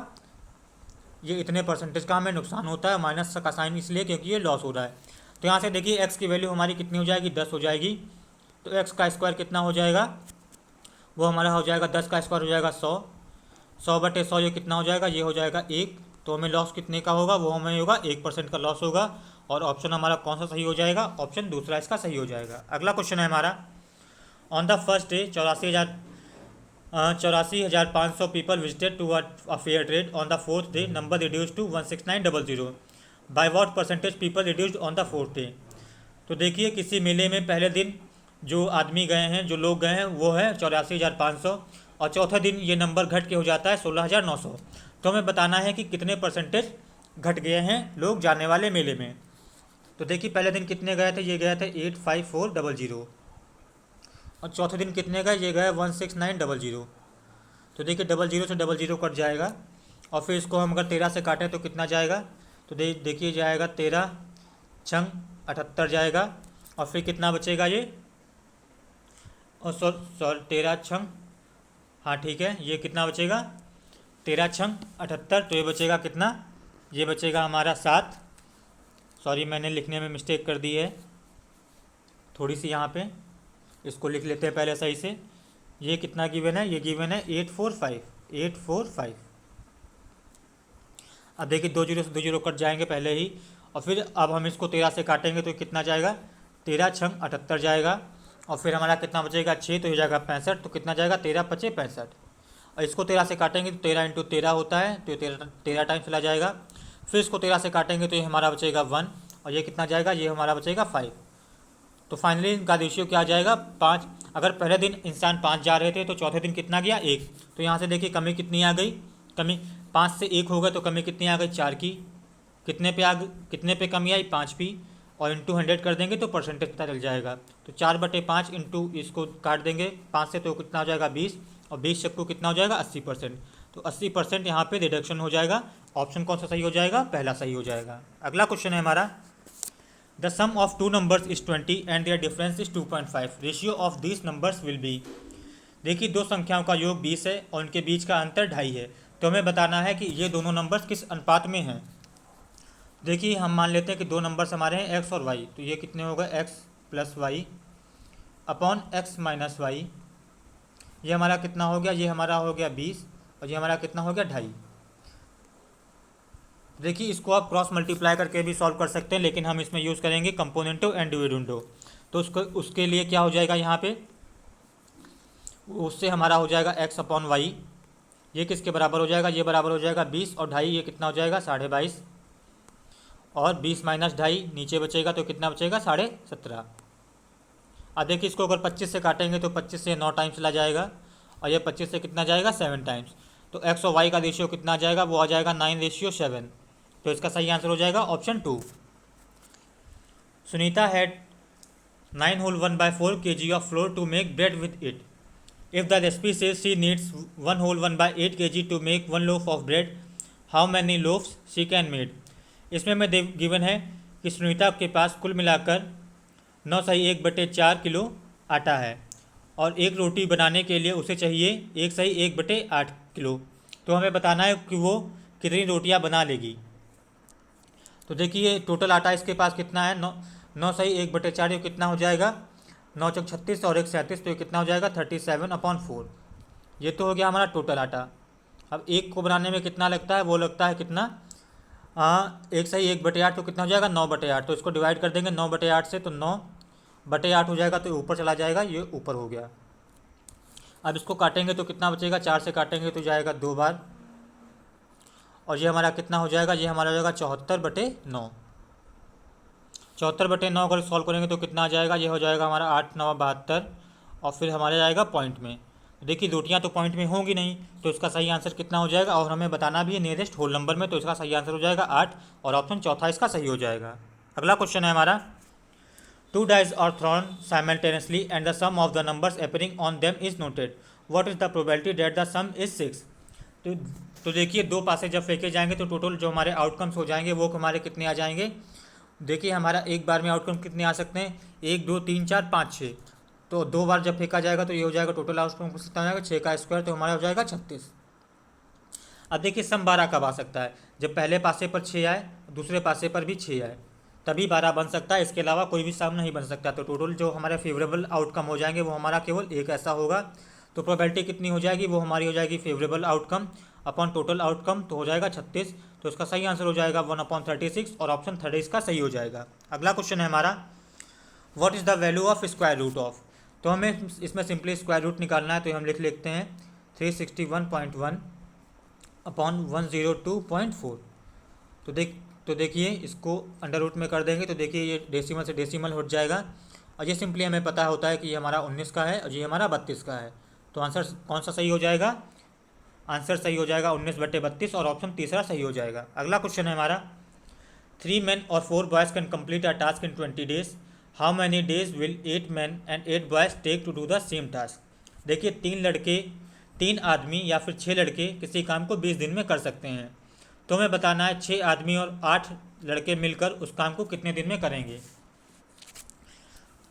ये इतने परसेंटेज का हमें नुकसान होता है, माइनस का साइन इसलिए क्योंकि ये लॉस हो रहा है। तो यहाँ से देखिए x की वैल्यू हमारी कितनी हो जाएगी, 10 हो जाएगी। तो x का स्क्वायर कितना हो जाएगा, वो हमारा हो जाएगा 10 का स्क्वायर हो जाएगा 100। 100/100 ये कितना हो जाएगा, ये हो जाएगा 1। तो हमें लॉस कितने का होगा, वो हमें होगा 1% का लॉस होगा। और ऑप्शन हमारा कौन सा सही हो जाएगा, ऑप्शन दूसरा इसका सही हो जाएगा। अगला क्वेश्चन है हमारा, on the first day 84,500 people visited to a fair trade. On the fourth day number reduced to 16900। By what percentage people reduced on the fourth day. तो देखिए, किसी मेले में पहले दिन जो आदमी गए हैं, जो लोग गए हैं, वो है 84,500 और चौथे दिन ये नंबर घट के हो जाता है 16,900। तो हमें बताना है कि कितने परसेंटेज घट गए हैं लोग जाने वाले मेले में। तो देखिए, पहले दिन कितने गए थे, ये गए थे 85400 और चौथे दिन कितने गए, ये गए 16900। तो देखिए, 00 से 00 कट जाएगा और फिर इसको हम अगर 13 से काटें तो कितना जाएगा, तो देखिए जाएगा 13 छंग 78 जाएगा और फिर कितना बचेगा ये, और सॉरी 13 छंग, हाँ ठीक है, ये कितना बचेगा 13 छंग 78। तो ये बचेगा कितना, ये बचेगा हमारा 7। सॉरी मैंने लिखने में मिस्टेक कर दी है थोड़ी सी, यहाँ पे इसको लिख लेते हैं पहले सही से। ये कितना गिवन है, ये गिवन है 845। अब देखिए 2 जीरो से 2 जीरो कट जाएंगे पहले ही, और फिर अब हम इसको 13 से काटेंगे तो कितना जाएगा, 13 छंग 78 जाएगा और फिर हमारा कितना बचेगा 6, तो हो जाएगा 65। तो कितना जाएगा 13 पचे 65। और इसको 13 से काटेंगे तो 13 × 13 होता है, तो 13 टाइम चला जाएगा। फिर इसको 13 से काटेंगे तो ये हमारा बचेगा 1 और ये कितना जाएगा, ये हमारा बचेगा 5। तो फाइनली इनका रेशियो क्या आ जाएगा 5। अगर पहले दिन इंसान 5 जा रहे थे तो चौथे दिन कितना गया 1। तो यहाँ से देखिए कमी कितनी आ गई, कमी 5 से 1 हो गए तो कमी कितनी आ गई 4 की। कितने पे कमी आई 5 p और इंटू 100 कर देंगे तो परसेंटेज पता चल जाएगा। तो 4/5 इंटू इसको काट देंगे 5 से तो कितना हो जाएगा 20 और 20 चक्कू कितना हो जाएगा 80%। तो 80% यहाँ पे रिडक्शन हो जाएगा। ऑप्शन कौन सा सही हो जाएगा, पहला सही हो जाएगा। अगला क्वेश्चन है हमारा, the sum of 2 numbers is 20 and their difference is 2.5। Ratio of these numbers will be. देखिए, दो संख्याओं का योग 20 है और उनके बीच का अंतर 2.5 है। तो हमें बताना है कि ये दोनों नंबर्स किस अनुपात में हैं। देखिए, हम मान लेते हैं कि दो नंबर्स हमारे हैं x और y। तो ये कितने होगा x + y upon x - y। ये हमारा कितना हो गया, ये हमारा हो गया 20 और ये हमारा कितना हो गया 2.5। देखिए, इसको आप क्रॉस मल्टीप्लाई करके भी सॉल्व कर सकते हैं, लेकिन हम इसमें यूज़ करेंगे कंपोनेंटो एंड डिविडेंडो। तो उसके लिए क्या हो जाएगा, यहाँ पे उससे हमारा हो जाएगा x/y। ये किसके बराबर हो जाएगा, ये बराबर हो जाएगा 20 और 2.5। ये कितना हो जाएगा 22.5 और 20 - 2.5 नीचे बचेगा तो कितना बचेगा 17.5। अब देखिए, इसको अगर 25 से काटेंगे तो 25 से 9 टाइम्स चला जाएगा और ये 25 से कितना जाएगा 7 टाइम्स। तो x और y का रेशियो कितना आ जाएगा, वो आ जाएगा 9:7। तो इसका सही आंसर हो जाएगा option 2। Sunita had 9 whole 1/4 kg of flour to make bread with it. If the recipe says she needs 1 whole 1/8 kg to make 1 loaf of bread, how many loafs she can made. इसमें हमें given है कि सुनीता के पास कुल मिलाकर 9 = 1/4 kilo आटा है और एक रोटी बनाने के लिए उसे चाहिए 1 = 1/8 किलो। तो हमें बताना है कि वो कितनी रोटियां बना लेगी। तो देखिए, टोटल आटा इसके पास कितना है, 9 * 1/4। ये कितना हो जाएगा 9 × 36 और 1 × 37। तो ये कितना हो जाएगा 37/4। ये तो हो गया हमारा टोटल आटा। अब एक को बनाने में कितना लगता है, वो लगता है कितना, एक सही 1/8, तो कितना हो जाएगा 9/8। तो इसको डिवाइड कर देंगे 9/8 से, तो 9/8 हो जाएगा, तो ऊपर चला जाएगा, ये ऊपर हो गया। अब इसको काटेंगे तो कितना बचेगा, 4 से काटेंगे तो जाएगा 2 बार, और ये हमारा कितना हो जाएगा, ये हमारा हो जाएगा 74/9। 74/9 अगर सॉल्व करेंगे तो कितना आ जाएगा, ये हो जाएगा हमारा 8 9 72, और फिर हमारा जाएगा पॉइंट में। देखिए रोटियां तो पॉइंट में होंगी नहीं, तो इसका सही आंसर कितना हो जाएगा, और हमें बताना भी है नियरेस्ट होल नंबर में, तो इसका सही आंसर हो जाएगा 8, और ऑप्शन चौथा इसका सही हो जाएगा। अगला क्वेश्चन है हमारा, 2 dice are thrown simultaneously and the sum of the numbers appearing on them is noted. What is the probability that the sum is 6? तो तो देखिए दो पासे जब फेंके जाएंगे तो टोटल जो हमारे आउटकम्स हो जाएंगे वो हमारे कितने आ जाएंगे। देखिए हमारा एक बार में आउटकम कितने आ सकते हैं, 1 2 3 4 5 6। तो 2 बार जब फेंका जाएगा तो ये हो जाएगा टोटल आउटकम कितना हो जाएगा, 6 का स्क्वायर, तो हमारा हो जाएगा 36। अब देखिए सम 12 कब आ सकता है, जब पहले पासे पर 6 आए, दूसरे पासे पर भी 6 आए, तभी 12 बन सकता है, इसके अलावा कोई भी सम नहीं बन सकता। तो टोटल जो हमारे फेवरेबल आउटकम हो जाएंगे वो हमारा केवल एक ऐसा होगा। तो प्रोबेबिलिटी कितनी हो जाएगी, वो हमारी हो जाएगी favourable outcome upon total outcome, तो हो जाएगा 36। तो इसका सही आंसर हो जाएगा 1/36, और ऑप्शन थर्ड इसका सही हो जाएगा। अगला क्वेश्चन है हमारा, what is the value of square root of. तो हमें इसमें सिंपली स्क्वायर रूट निकालना है, तो हम लिख लेते हैं 361.1 अपॉन 102.4। तो देखिए इसको अंडर रूट में कर देंगे तो देखिए ये डेसिमल से डेसिमल हट जाएगा, और ये सिंपली हमें पता होता है कि ये हमारा 19 का है और ये हमारा 32 का है। तो आंसर कौन सा सही हो जाएगा, आंसर सही हो जाएगा 19/32, और ऑप्शन तीसरा सही हो जाएगा। अगला क्वेश्चन है हमारा, 3 men और 4 boys can complete a task in 20 days. How many days will 8 men and 8 boys take to do the same task? देखिए 3 आदमी या फिर 6 लड़के किसी काम को 20 दिन में कर सकते हैं। तो हमें बताना है 6 आदमी और 8 लड़के मिलकर उस काम को कितने दिन में करेंगे।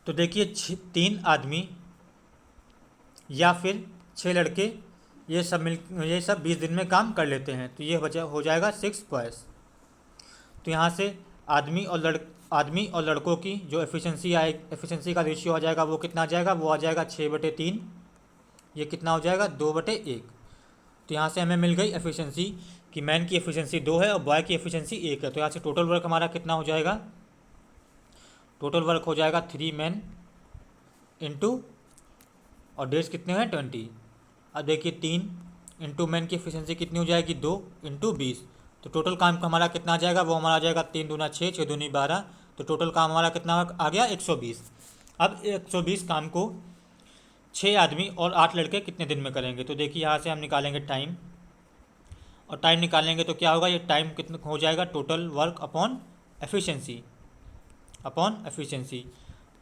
तो देखिए 3 आदमी या फिर 6 लड़के ये सब 20 दिन में काम कर लेते हैं, तो ये हो जाएगा 6 बॉयज़। तो यहाँ से आदमी और लड़कों की जो एफिशिएंसी का रेशियो आ जाएगा वो कितना आ जाएगा, वो आ जाएगा 6/3। ये कितना हो जाएगा 2/1। तो यहाँ से हमें मिल गई एफिशिएंसी कि मैन की एफिशिएंसी 2 है और बॉय की एफिशिएंसी 1 है। तो यहाँ से टोटल वर्क हमारा कितना हो जाएगा, टोटल वर्क हो जाएगा 3 मैन इंटू, और डेज कितने हैं 20। अब देखिए 3 इंटू मैन की एफिशिएंसी कितनी हो जाएगी 2 इंटू 20। तो टोटल काम का हमारा कितना आ जाएगा, वो हमारा आ जाएगा 3 दूना 6, 6 दूनी 12। तो टोटल काम हमारा कितना आ गया 120। अब 120 काम को 6 आदमी और 8 लड़के कितने दिन में करेंगे। तो देखिए यहाँ से हम निकालेंगे टाइम, और टाइम निकालेंगे तो क्या होगा, ये टाइम कितना हो जाएगा, total work upon efficiency.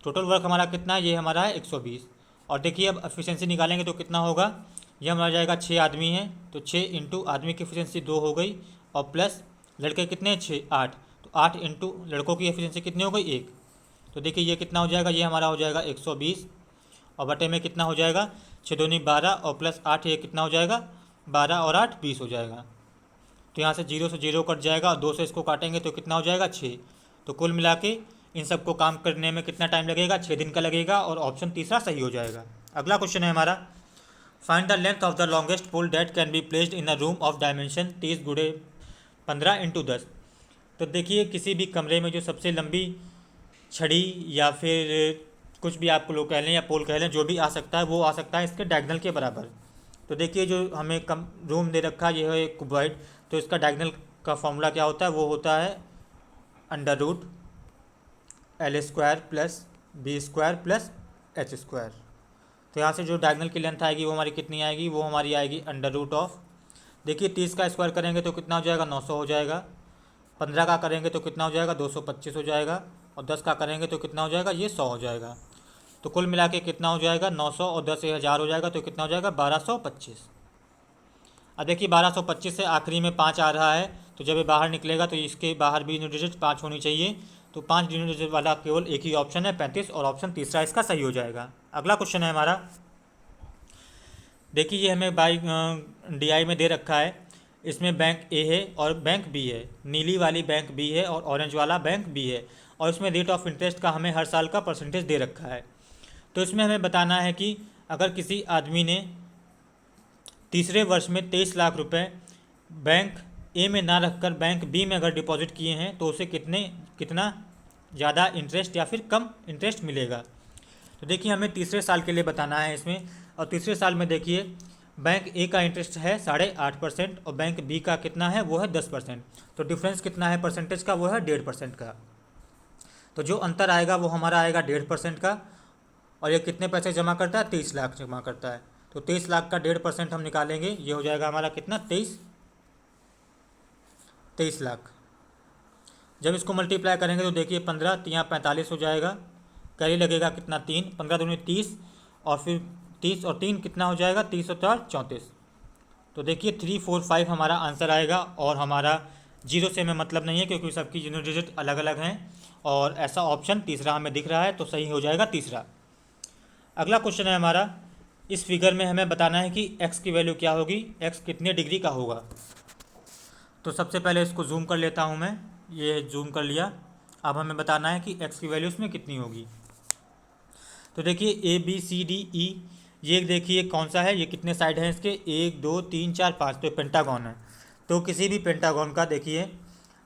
Total work हमारा कितना है, ये हमारा है 120। और देखिए अब एफिशिएंसी निकालेंगे तो कितना होगा, ये हमारा जाएगा 6 आदमी हैं तो 6 इंटू आदमी की एफिशिएंसी 2 हो गई, और प्लस लड़के कितने हैं 6 8, तो 8 इंटू लड़कों की एफिशिएंसी कितनी हो गई 1। तो देखिए ये कितना हो जाएगा, ये हमारा हो जाएगा 120, और बटे में कितना हो जाएगा 6 दूनी 12, और प्लस 8, ये कितना हो जाएगा 12 और 8 20 हो जाएगा। तो यहाँ से 0 से 0 कट जाएगा, और 2 से इसको काटेंगे तो कितना हो जाएगा 6। तो कुल मिला के इन सबको काम करने में कितना टाइम लगेगा, 6 दिन का लगेगा, और ऑप्शन तीसरा सही हो जाएगा। अगला क्वेश्चन है हमारा, find the length of the longest pole that can be placed in a room of dimension 30 गुणे 15 इंटू 10। तो देखिए किसी भी कमरे में जो सबसे लंबी छड़ी या फिर कुछ भी आप लोग कह लें या पोल कह लें, जो भी आ सकता है वो आ सकता है इसके डायगनल के बराबर। तो देखिए जो हमें कम रूम दे रखा है ये है क्यूबॉइड, तो इसका डायगनल का फॉर्मूला क्या होता है, वो होता है √L² plus B² plus H²। तो यहाँ से जो डायगनल की लेंथ आएगी वो हमारी कितनी आएगी, वो हमारी आएगी √, देखिए 30 का स्क्वायर करेंगे तो कितना हो जाएगा 900 हो जाएगा, 15 का करेंगे तो कितना हो जाएगा 225 हो जाएगा, और 10 का करेंगे तो कितना हो जाएगा ये 100 हो जाएगा। तो कुल मिला के कितना हो जाएगा 900 और 10 1000 हो जाएगा, तो कितना हो जाएगा 1225। अब देखिए 1225 से आखिरी में 5 आ रहा है, तो जब ये बाहर निकलेगा तो इसके बाहर भी डिजिट 5 होनी चाहिए। तो 5 डिजिट वाला केवल एक ही ऑप्शन है 35, और ऑप्शन तीसरा इसका सही हो जाएगा। अगला क्वेश्चन है हमारा, देखिए ये हमें बाई DI में दे रखा है, इसमें बैंक ए है और बैंक बी है, नीली वाली बैंक बी है और ऑरेंज वाला बैंक बी है, और इसमें रेट ऑफ इंटरेस्ट का हमें हर साल का परसेंटेज दे रखा है। तो इसमें हमें बताना है कि अगर किसी आदमी ने तीसरे वर्ष में 23 लाख रुपए बैंक ए में ना रखकर बैंक बी में अगर डिपॉजिट किए हैं तो उसे कितना ज़्यादा इंटरेस्ट या फिर कम इंटरेस्ट मिलेगा। तो देखिए हमें तीसरे साल के लिए बताना है इसमें, और तीसरे साल में देखिए बैंक ए का इंटरेस्ट है 8.5% और बैंक बी का कितना है, वो है 10%। तो डिफरेंस कितना है परसेंटेज का, वो है 1.5% का। तो जो अंतर आएगा वो हमारा आएगा 1.5% का। और ये कितने पैसे जमा करता है, 23 लाख जमा करता है। तो 23 लाख का 1.5% हम निकालेंगे, ये हो जाएगा हमारा कितना, 23 लाख। जब इसको मल्टीप्लाई करेंगे तो देखिए 15 यहाँ 45 हो जाएगा, कैरी लगेगा कितना, 3, 15 दूनी 30, और फिर 30 और 3 कितना हो जाएगा, 30 और 4 34। तो देखिए 3, 4, 5 हमारा आंसर आएगा। और हमारा जीरो से हमें मतलब नहीं है क्योंकि सबकी यूनिट डिजिट अलग अलग हैं, और ऐसा ऑप्शन तीसरा हमें दिख रहा है, तो सही हो जाएगा तीसरा। अगला क्वेश्चन है हमारा, इस फिगर में हमें बताना है कि x की वैल्यू क्या होगी, x कितने डिग्री का होगा। तो सबसे पहले इसको जूम कर लेता हूँ मैं, ये जूम कर लिया। अब हमें बताना है कि x की वैल्यू इसमें कितनी होगी। तो देखिए A B C D E, ये देखिए कौन सा है, ये कितने साइड हैं इसके, 1 2 3 4 5, तो पेंटागन है। तो किसी भी पेंटागन का देखिए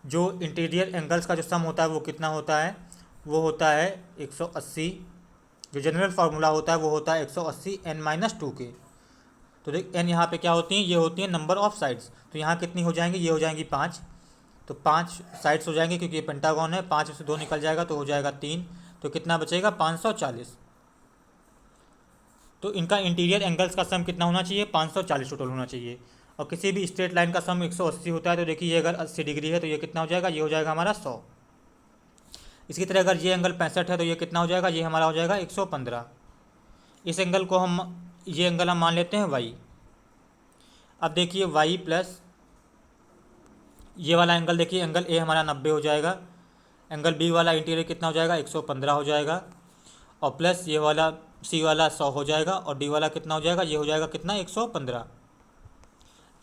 जो इंटीरियर एंगल्स का जो सम होता है वो कितना होता है, वो होता है 180। जो जनरल फार्मूला होता है वो होता है 180 n-2 के। तो देख n यहाँ पे क्या होती हैं, ये होती हैं नंबर ऑफ साइड्स। तो यहाँ कितनी हो जाएंगी, ये हो जाएंगी 5। तो 5 साइड्स हो जाएंगे क्योंकि ये पेंटागन है, 5 में से 2 निकल जाएगा तो हो जाएगा 3। तो कितना बचेगा, 540। तो इनका इंटीरियर एंगल्स का सम कितना होना चाहिए, 540 टोटल होना चाहिए। और किसी भी स्ट्रेट लाइन का सम 180 होता है। तो देखिए ये अगर 80 डिग्री है तो ये कितना हो जाएगा, ये हो जाएगा हमारा 100। इसी तरह अगर ये एंगल 65 है तो ये कितना हो जाएगा, ये हमारा हो जाएगा 115। इस एंगल को ये एंगल हम मान लेते हैं y। अब देखिए y प्लस ये वाला एंगल, देखिए एंगल ए हमारा 90 हो जाएगा, एंगल बी वाला इंटीरियर कितना हो जाएगा, 115 हो जाएगा, और प्लस ये वाला सी वाला 100 हो जाएगा, और डी वाला कितना हो जाएगा, ये हो जाएगा कितना, 115।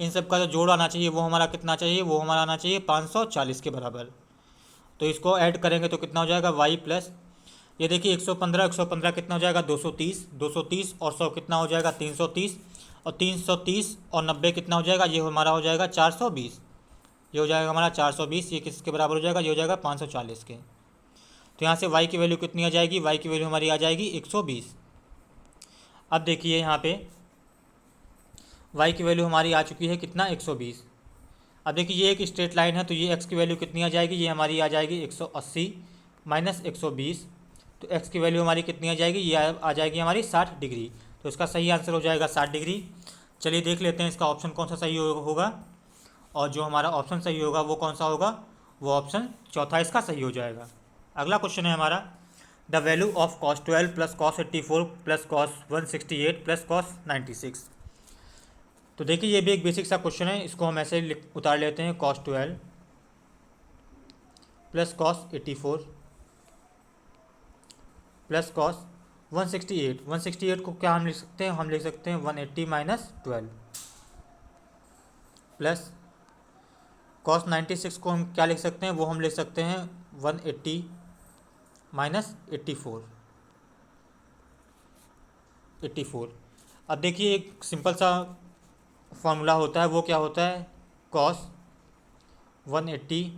इन सब का जो जोड़ आना चाहिए वो हमारा कितना चाहिए, वो हमारा आना चाहिए 540 के बराबर। तो इसको ऐड करेंगे तो कितना हो जाएगा, y प्लस ये देखिए 115 कितना हो जाएगा, 230 और 100 कितना हो जाएगा, 330, और 330 और 90 कितना हो जाएगा, ये हमारा हो जाएगा 420। ये हो जाएगा हमारा 420, ये किसके बराबर हो जाएगा, ये हो जाएगा 540 के। तो यहाँ से y की वैल्यू कितनी आ जाएगी, y की वैल्यू हमारी आ जाएगी 120। अब देखिए यहाँ पे y की वैल्यू हमारी आ चुकी है कितना, 120। अब देखिए ये एक स्ट्रेट लाइन है तो ये x की वैल्यू कितनी आ जाएगी, ये हमारी आ जाएगी 180 माइनस 120। तो x की वैल्यू हमारी कितनी आ जाएगी, ये आ जाएगी हमारी 60 डिग्री। तो इसका सही आंसर हो जाएगा 60 डिग्री। चलिए देख लेते हैं इसका ऑप्शन कौन सा सही होगा, और जो हमारा ऑप्शन सही होगा वो कौन सा होगा, वो ऑप्शन चौथा इसका सही हो जाएगा। अगला क्वेश्चन है हमारा, the value of cos 12 plus cos 84 plus cos 168 plus cos 96। तो देखिए ये भी एक बेसिक सा क्वेश्चन है, इसको हम ऐसे उतार लेते हैं, cos 12 plus cos 84 plus cos 168 को क्या हम लिख सकते हैं, हम लिख सकते हैं 180 माइनस 12 प्लस cos 96 को हम क्या लिख सकते हैं, वो हम लिख सकते हैं 180 माइनस 84। अब देखिए एक सिंपल सा फॉर्मूला होता है, वो क्या होता है, cos 180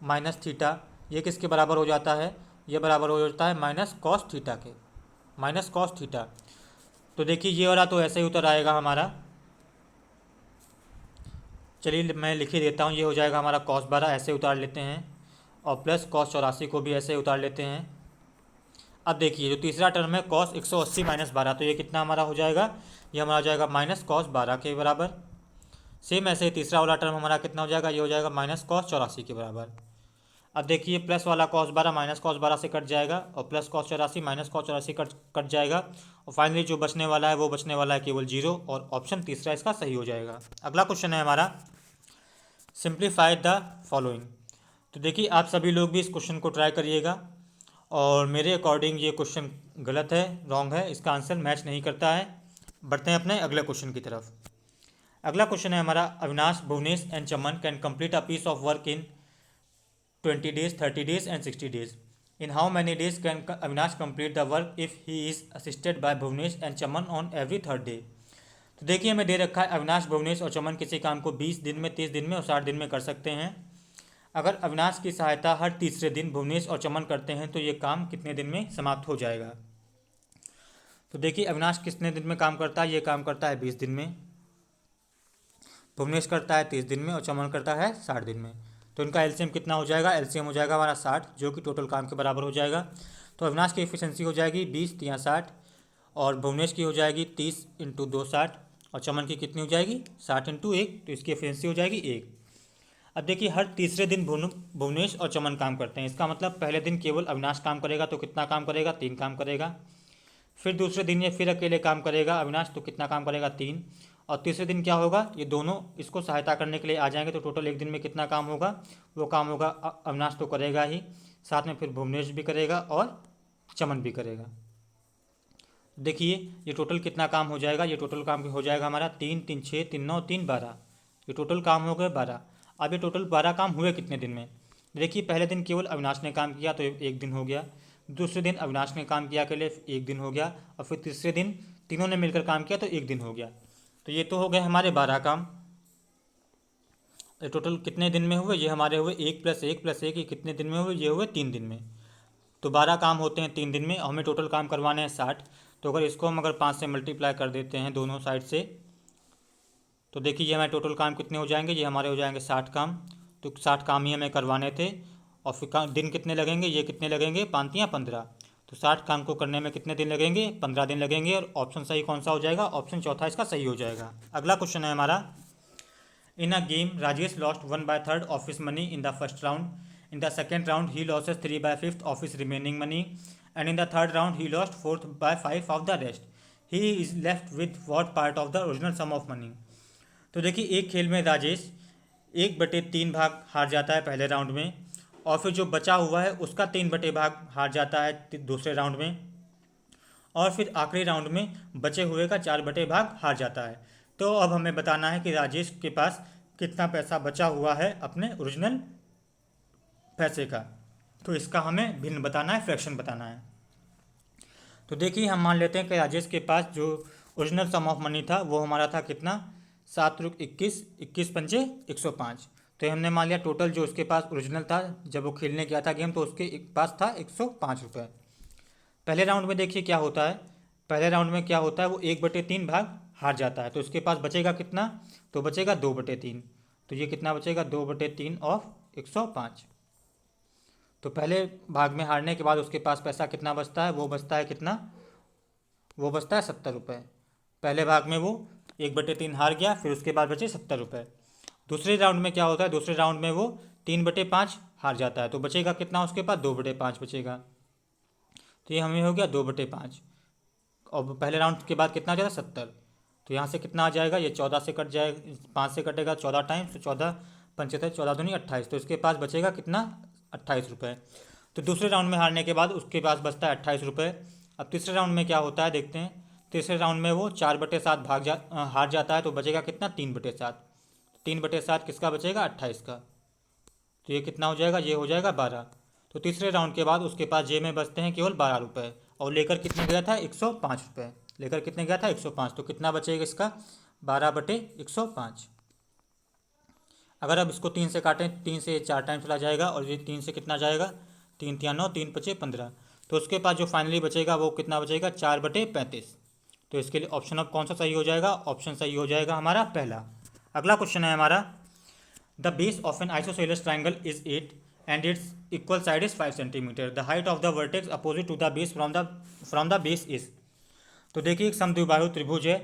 माइनस थीटा, ये किसके बराबर हो जाता है, ये बराबर हो जाता है माइनस कॉस थीटा के, माइनस कॉस थीटा। तो देखिए ये वाला तो ऐसे ही उतर आएगा हमारा, चलिए मैं लिख ही देता हूँ, ये हो जाएगा हमारा cos 12 ऐसे उतार लेते हैं, और प्लस cos 84 को भी ऐसे उतार लेते हैं। अब देखिए जो तीसरा टर्म है cos 180 माइनस 12, तो ये कितना हमारा हो जाएगा, ये हमारा हो जाएगा माइनस cos 12 के बराबर। सेम ऐसे ही तीसरा वाला टर्म हमारा कितना हो जाएगा, ये हो जाएगा माइनस cos 84 के बराबर। अब देखिए प्लस वाला cos 12 माइनस cos 12 से कट जाएगा, और plus cos 84 minus cos 84 cut जाएगा, और फाइनली जो बचने वाला है वो बचने वाला है केवल 0, और ऑप्शन तीसरा इसका सही हो जाएगा। अगला क्वेश्चन है हमारा, सिंप्लीफाई द फॉलोइंग। तो देखिए आप सभी लोग भी इस क्वेश्चन को ट्राई करिएगा, और मेरे अकॉर्डिंग ये क्वेश्चन गलत है, रॉन्ग है, इसका आंसर मैच नहीं करता है। बढ़ते हैं अपने अगले क्वेश्चन की तरफ। अगला क्वेश्चन है हमारा, Avinash, Bhuvnesh and Chaman can complete a piece of work in 20 days, 30 days and 60 days. In how many days can Avinash complete the work if he is assisted by Bhuvnesh and Chaman on every third day? तो देखिए हमें दे रखा है अविनाश, भुवनेश और चमन किसी काम को 20 दिन में, 30 दिन में और 60 दिन में कर सकते हैं। अगर अविनाश की सहायता हर तीसरे दिन भुवनेश और चमन करते हैं तो ये काम कितने दिन में समाप्त हो जाएगा। तो देखिए अविनाश कितने दिन में काम करता है, ये काम करता है 20 दिन में, भुवनेश करता है 30 दिन में और चमन करता है 60 दिन में। तो इनका एलसीएम कितना हो जाएगा, एलसीएम हो जाएगा हमारा 60, जो कि टोटल काम के बराबर हो जाएगा। तो अविनाश की एफिशिएंसी हो जाएगी 20 या 60, और भुवनेश की हो जाएगी 30 इंटू 2 60, और चमन की कितनी हो जाएगी 60 इंटू 1, तो इसकी एफिशिएंसी हो जाएगी 1। अब देखिए हर तीसरे दिन भुवनेश और चमन काम करते हैं, इसका मतलब पहले दिन केवल अविनाश काम करेगा तो कितना काम करेगा, 3 काम करेगा। फिर दूसरे दिन ये फिर अकेले काम करेगा अविनाश, तो कितना काम करेगा 3। और तीसरे दिन क्या होगा, ये दोनों इसको सहायता करने के लिए आ जाएंगे, तो टोटल एक दिन में कितना काम होगा, वो काम होगा अविनाश तो करेगा ही, साथ में फिर भुवनेश भी करेगा और चमन भी करेगा। देखिए ये टोटल कितना काम हो जाएगा, ये टोटल काम हो जाएगा हमारा 3 3 6 3 9 3 12, ये टोटल काम हो गए 12। अब ये टोटल 12 काम हुए कितने दिन में, देखिए पहले दिन केवल अविनाश ने काम किया तो एक दिन हो गया, दूसरे दिन अविनाश ने काम किया अकेले एक दिन हो गया, और फिर तीसरे दिन तीनों ने मिलकर काम किया तो एक दिन हो गया। तो ये तो हो गए हमारे 12 काम। ये टोटल कितने दिन में हुए, ये हमारे हुए 1 + 1 + 1, ये कितने दिन में हुए, ये हुए 3 दिन में। तो 12 काम होते हैं 3 दिन में, और हमें टोटल काम करवाने हैं 60। तो अगर इसको हम 5 से मल्टीप्लाई कर देते हैं दोनों साइड से, तो देखिए ये हमारे टोटल काम कितने हो जाएंगे, ये हमारे हो जाएंगे 60 काम। तो 60 काम ही हमें करवाने थे, और फिर दिन कितने लगेंगे, ये कितने लगेंगे 5 या 15। तो 60 काम को करने में कितने दिन लगेंगे, 15 दिन लगेंगे, और ऑप्शन सही कौन सा हो जाएगा, ऑप्शन चौथा इसका सही हो जाएगा। अगला क्वेश्चन है हमारा, in a game Rajesh lost 1/3 of his money in the first round, in the second round he loses 3/5 of his remaining money, and in the third round he lost 4/5 of the rest, he is left with what part of the original sum of money. तो देखिए एक खेल में राजेश 1/3 भाग हार जाता है पहले राउंड में, और फिर जो बचा हुआ है उसका 3 भाग हार जाता है दूसरे राउंड में, और फिर आखिरी राउंड में बचे हुए का 4 भाग हार जाता है। तो अब हमें बताना है कि राजेश के पास कितना पैसा बचा हुआ है अपने ओरिजिनल पैसे का। तो इसका हमें भिन्न बताना है, फ्रैक्शन बताना है। तो देखिए हम मान लेते हैं कि राजेश के पास जो ओरिजिनल सम ऑफ मनी था वो हमारा था कितना, 7 × 21, 21 × 5 105। तो हमने मान लिया टोटल जो उसके पास ओरिजिनल था जब वो खेलने गया था गेम, तो उसके पास था 105 रुपये। पहले राउंड में देखिए क्या होता है, पहले राउंड में क्या होता है, वो 1/3 भाग हार जाता है, तो उसके पास बचेगा कितना, तो बचेगा 2/3। तो ये कितना बचेगा, 2/3 ऑफ 105। तो पहले भाग में हारने के बाद उसके पास पैसा कितना बचता है, वो बचता है कितना, वो बचता है 70 रुपये। पहले भाग में वो 1/3 हार गया, फिर उसके बाद बचे 70 रुपये। दूसरे राउंड में क्या होता है, दूसरे राउंड में वो 3/5 हार जाता है, तो बचेगा कितना उसके पास, 2/5 बचेगा। तो ये हमें हो गया 2/5, और पहले राउंड के बाद कितना आ जाएगा 70। तो यहाँ से कितना आ जाएगा, ये 14 से कट जाएगा, 5 से कटेगा 14 टाइम्स, तो 14 पंचहत्तर, 14 दूनी 28, तो इसके पास बचेगा कितना, 28 रुपये। तो दूसरे राउंड में हारने के बाद उसके पास बचता है 28 रुपये। अब तीसरे राउंड में क्या होता है देखते हैं, तीसरे राउंड में वो 4/7 हार जाता है, तो बचेगा कितना, 3/7। 3/7 किसका बचेगा, 28 का। तो ये कितना हो जाएगा, ये हो जाएगा 12। तो तीसरे राउंड के बाद उसके पास जेब में बचते हैं केवल 12 रुपये, और लेकर कितने गया था, 105 रुपये, लेकर कितने गया था, 105। तो कितना बचेगा इसका, 12/105। अगर अब इसको 3 से काटें, 3 से 4 टाइम चला जाएगा, और ये 3 से कितना जाएगा, 3 × 9, 3 × 5 15। तो उसके पास जो फाइनली बचेगा वो कितना बचेगा, 4/35। तो इसके लिए ऑप्शन अब कौन सा सही हो जाएगा, ऑप्शन सही हो जाएगा हमारा पहला। अगला क्वेश्चन है हमारा, the base of an isosceles triangle is 8 and its equal side is 5 centimetre, the height of the vertex opposite to the base from the base is. तो देखिए एक समद्विबाहु त्रिभुज है,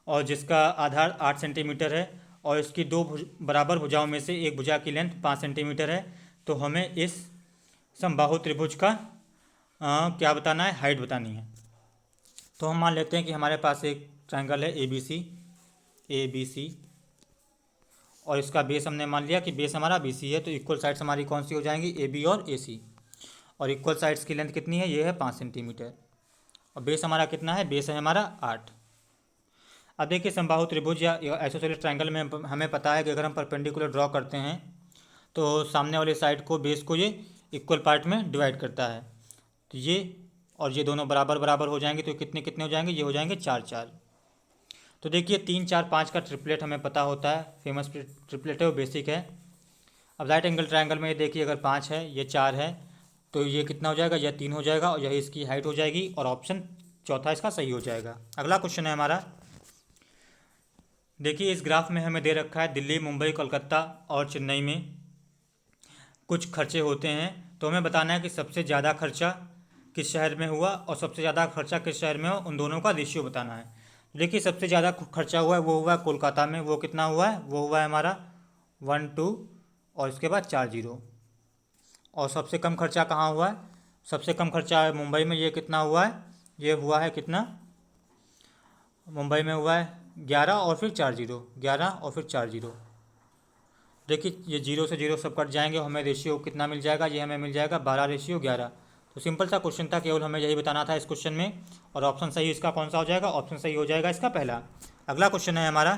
और जिसका आधार 8 सेंटीमीटर है, और इसकी दो बराबर भुजाओं में से एक भुजा की लेंथ 5 सेंटीमीटर है। तो हमें इस समबाहु त्रिभुज का क्या बताना है, हाइट बतानी है। तो हम मान लेते हैं कि हमारे पास एक ट्रायंगल है ए बी सी, और इसका बेस हमने मान लिया कि बेस हमारा बी सी है, तो इक्वल साइड्स हमारी कौन सी हो जाएंगी, ए बी और ए सी, और इक्वल साइड्स की लेंथ कितनी है, ये है 5 सेंटीमीटर, और बेस हमारा कितना है, बेस है हमारा 8। अब देखिए समबाहु त्रिभुज या आइसोसेलेस ट्रायंगल में हमें पता है कि अगर हम परपेंडिकुलर ड्रॉ करते हैं तो सामने वाले साइड को, बेस को ये इक्वल पार्ट में डिवाइड करता है। तो ये और ये दोनों बराबर बराबर हो जाएंगे, तो कितने कितने हो जाएंगे, ये हो जाएंगे 4 4। तो देखिए 3 4 5 का ट्रिपलेट हमें पता होता है, फेमस ट्रिपलेट है वो बेसिक है। अब राइट एंगल ट्रायंगल में ये देखिए अगर 5 है, ये 4 है, तो ये कितना हो जाएगा, यह 3 हो जाएगा और यही इसकी हाइट हो जाएगी और ऑप्शन चौथा इसका सही हो जाएगा। अगला क्वेश्चन है हमारा, देखिए इस ग्राफ में हमें दे रखा है दिल्ली, मुंबई, कोलकाता और चेन्नई में कुछ खर्चे होते हैं, तो हमें बताना है कि सबसे ज़्यादा खर्चा किस शहर में हुआ और सबसे ज़्यादा खर्चा किस शहर में हो, उन दोनों का रेशियो बताना है। देखिए सबसे ज़्यादा खर्चा हुआ है वो हुआ है कोलकाता में, वो कितना हुआ है, वो हुआ है हमारा 1 2 और इसके बाद 4 0। और सबसे कम खर्चा कहाँ हुआ है, सबसे कम खर्चा है मुंबई में, ये कितना हुआ है, ये हुआ है कितना, मुंबई में हुआ है 11 और फिर 4 0, 11 और फिर 4 0। देखिए ये 0 से 0 सब कट जाएंगे, हमें रेशियो कितना मिल जाएगा, ये हमें मिल जाएगा 12:11। तो सिंपल सा क्वेश्चन था, केवल हमें यही बताना था इस क्वेश्चन में। और ऑप्शन सही इसका कौन सा हो जाएगा, ऑप्शन सही हो जाएगा इसका पहला। अगला क्वेश्चन है हमारा,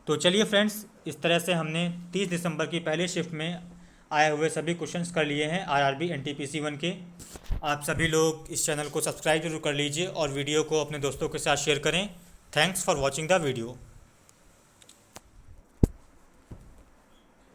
तो चलिए फ्रेंड्स इस तरह से हमने 30 दिसंबर की पहली शिफ्ट में आए हुए सभी क्वेश्चंस कर लिए हैं आरआरबी एनटीपीसी 1 के। आप सभी लोग इस चैनल को सब्सक्राइब जरूर कर लीजिए और वीडियो को अपने दोस्तों के साथ शेयर करें। Thanks for watching the video.